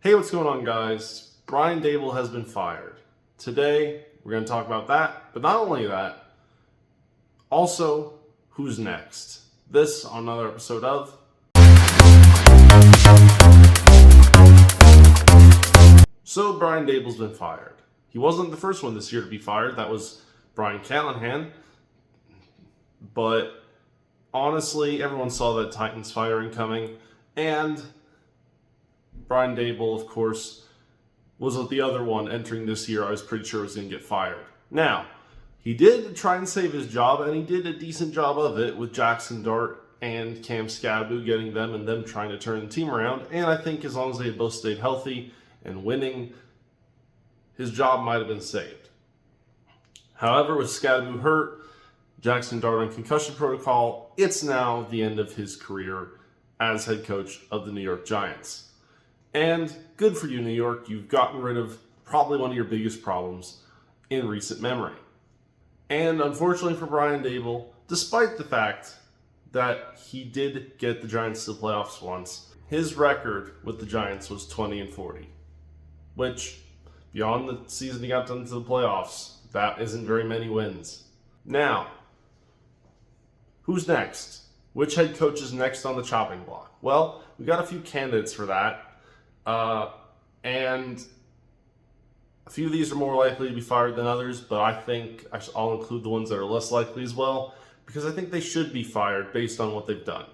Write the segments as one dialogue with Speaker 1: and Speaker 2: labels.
Speaker 1: Hey, what's going on, guys? Brian Daboll has been fired. Today, we're going to talk about that, but not only that, also, who's next? This on another episode of So Brian Daboll's been fired. He wasn't the first one this year to be fired. That was Brian Callahan. But honestly, everyone saw that Titans firing coming, and Brian Daboll, of course, was the other one entering this year I was pretty sure was going to get fired. Now, he did try and save his job, and he did a decent job of it with Jackson Dart and Cam Skadoo getting them and them trying to turn the team around. And I think as long as they had both stayed healthy and winning, his job might have been saved. However, with Skadoo hurt, Jackson Dart on concussion protocol, it's now the end of his career as head coach of the New York Giants. And good for you, New York. You've gotten rid of probably one of your biggest problems in recent memory. And unfortunately for Brian Daboll, despite the fact that he did get the Giants to the playoffs once, his record with the Giants was 20-40, which, beyond the season he got done to the playoffs, that isn't very many wins. Now, who's next? Which head coach is next on the chopping block? Well, we got a few candidates for that. And a few of these are more likely to be fired than others, but I think I'll include the ones that are less likely as well, because I think they should be fired based on what they've done,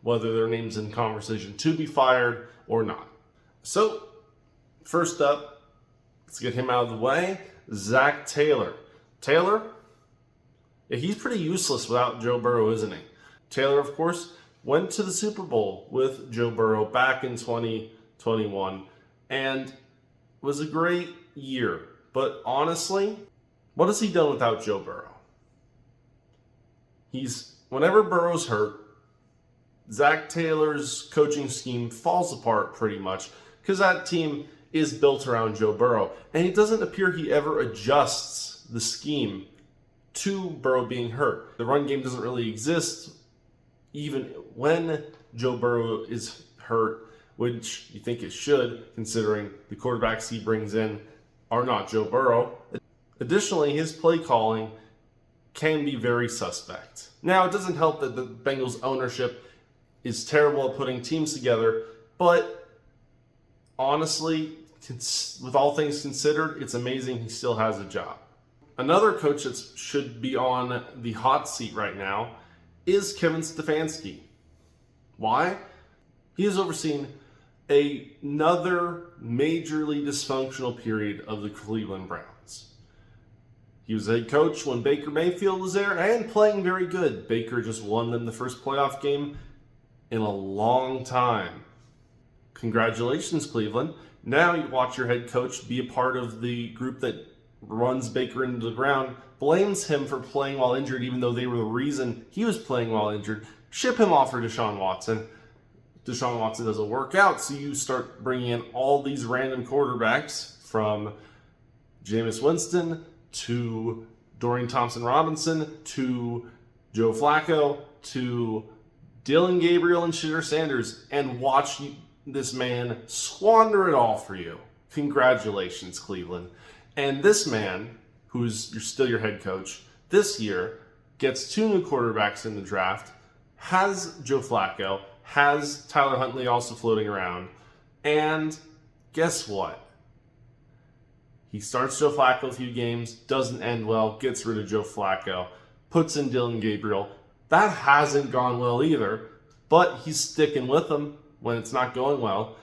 Speaker 1: whether their name's in conversation to be fired or not. So, first up, let's get him out of the way, Zac Taylor. Taylor, yeah, he's pretty useless without Joe Burrow, isn't he? Taylor, of course, went to the Super Bowl with Joe Burrow back in 2021, and was a great year. But honestly, what has he done without Joe Burrow? Whenever Burrow's hurt, Zac Taylor's coaching scheme falls apart pretty much, because that team is built around Joe Burrow. And it doesn't appear he ever adjusts the scheme to Burrow being hurt. The run game doesn't really exist even when Joe Burrow is hurt, which you think it should, considering the quarterbacks he brings in are not Joe Burrow. Additionally, his play calling can be very suspect. Now, it doesn't help that the Bengals ownership is terrible at putting teams together, but honestly, with all things considered, it's amazing he still has a job. Another coach that should be on the hot seat right now is Kevin Stefanski. Why? He has overseen another majorly dysfunctional period of the Cleveland Browns. He was a head coach when Baker Mayfield was there and playing very good. Baker just won them the first playoff game in a long time. Congratulations, Cleveland. Now you watch your head coach be a part of the group that runs Baker into the ground, blames him for playing while injured, even though they were the reason he was playing while injured. Ship him off for Deshaun Watson. Deshaun Watson doesn't work out, so you start bringing in all these random quarterbacks, from Jameis Winston to Dorian Thompson-Robinson to Joe Flacco to Dylan Gabriel and Shedeur Sanders, and watch this man squander it all for you. Congratulations, Cleveland. And this man, who's still your head coach, this year gets two new quarterbacks in the draft, has Joe Flacco, has Tyler Huntley also floating around, and guess what? He starts Joe Flacco a few games, doesn't end well, gets rid of Joe Flacco, puts in Dylan Gabriel. That hasn't gone well either, but he's sticking with them when it's not going well.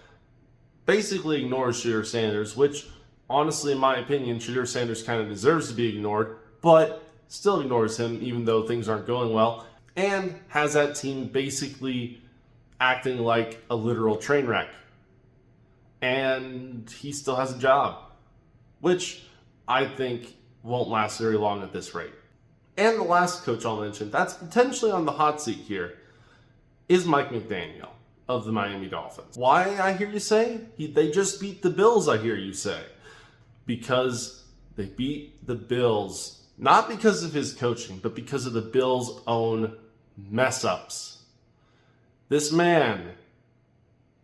Speaker 1: Basically ignores Shedeur Sanders, which honestly, in my opinion, Shedeur Sanders kind of deserves to be ignored, but still ignores him even though things aren't going well, and has that team basically acting like a literal train wreck. And he still has a job, which I think won't last very long at this rate. And the last coach I'll mention that's potentially on the hot seat here is Mike McDaniel of the Miami Dolphins. Why, I hear you say? They just beat the Bills, I hear you say. Because they beat the Bills, not because of his coaching, but because of the Bills' own mess-ups. This man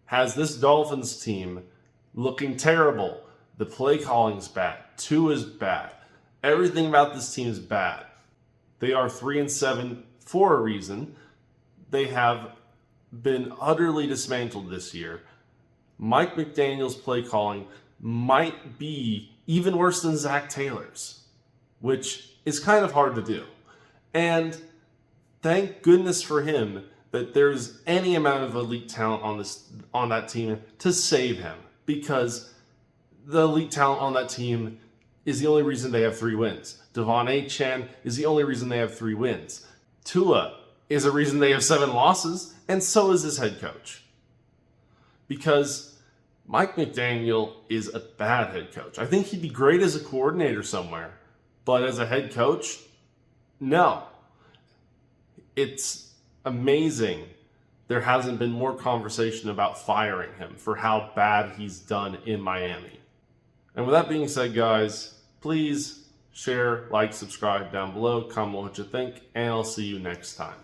Speaker 1: has this Dolphins team looking terrible. The play calling's bad. Tua is bad. Everything about this team is bad. They are 3-7 for a reason. They have been utterly dismantled this year. Mike McDaniel's play calling might be even worse than Zach Taylor's, which is kind of hard to do. And thank goodness for him that there's any amount of elite talent on that team to save him, because the elite talent on that team is the only reason they have 3 wins. Devon Achane is the only reason they have 3 wins. Tua is a reason they have 7 losses, and so is his head coach. Because Mike McDaniel is a bad head coach. I think he'd be great as a coordinator somewhere, but as a head coach, no. It's amazing there hasn't been more conversation about firing him for how bad he's done in Miami. And with that being said, guys, please share, like, subscribe down below, comment what you think, and I'll see you next time.